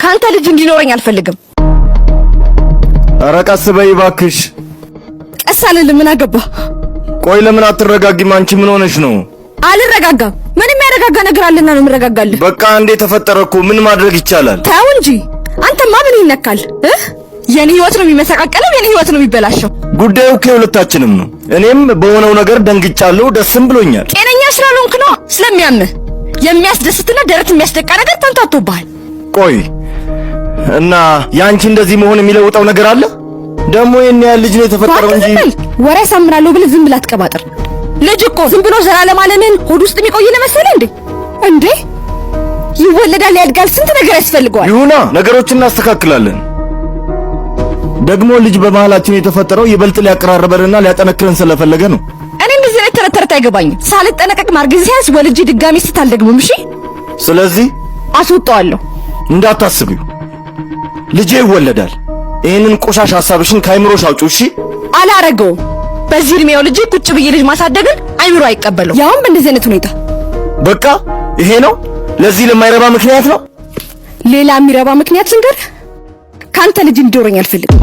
ካንተ ልጅ እንዲኖረኝ አልፈልግም። ኧረ ቀስ በይ እባክሽ። ቀስ አልልም። ምን አገባ? ቆይ ለምን አትረጋጊም? አንቺ ምን ሆነሽ ነው? አልረጋጋም። ምንም ያረጋጋ ነገር አለና ነው የምረጋጋልህ። በቃ እንዴ ተፈጠረ እኮ ምን ማድረግ ይቻላል? ተው እንጂ አንተማ ምን ይነካል? የኔ ህይወት ነው የሚመሰቃቀለው፣ የኔ ህይወት ነው የሚበላሸው። ጉዳዩ ከሁለታችንም ነው። እኔም በሆነው ነገር ደንግጫለሁ፣ ደስም ብሎኛል። ጤነኛ ስላልሆንክ ነው። ስለሚያምህ የሚያስደስትና ደረት የሚያስደቃ ነገር ተንታቶብሃል። ቆይ እና ያንቺ እንደዚህ መሆን የሚለውጠው ነገር አለ? ደግሞ የኔ ያህል ልጅ ነው የተፈጠረው እንጂ ወሬ ያሳምራለሁ ብለህ ዝም ብለህ አትቀባጥር። ልጅ እኮ ዝም ብሎ ዘላለም ዓለምን ሆድ ውስጥ የሚቆይ ነው መሰለህ እንዴ? ይወለዳል፣ ያድጋል፣ ስንት ነገር ያስፈልገዋል። ይሁና ነገሮችን እናስተካክላለን። ደግሞ ልጅ በመሃላችን የተፈጠረው ይበልጥ ሊያቀራርበንና ሊያጠነክረን ስለፈለገ ነው። እኔ እንደዚህ አይነት ተረት አይገባኝም። ሳልጠነቀቅ ማርገዝ ሲያንስ ወልጄ ድጋሚ ስታልደግሞም እሺ። ስለዚህ አስወጣዋለሁ። እንዳታስቢው፣ ልጄ ይወለዳል። ይሄንን ቆሻሻ ሐሳብሽን ከአይምሮሽ አውጪው እሺ። አላረገውም። በዚህ እድሜው ልጅ ቁጭ ብዬ ልጅ ማሳደግን አይምሮ አይቀበለው፣ ያውም በእንደዚህ አይነት ሁኔታ። በቃ ይሄ ነው ለዚህ ለማይረባ ምክንያት ነው። ሌላ የሚረባ ምክንያት ስንገር ካንተ ልጅ እንዲኖረኝ አልፈልግም።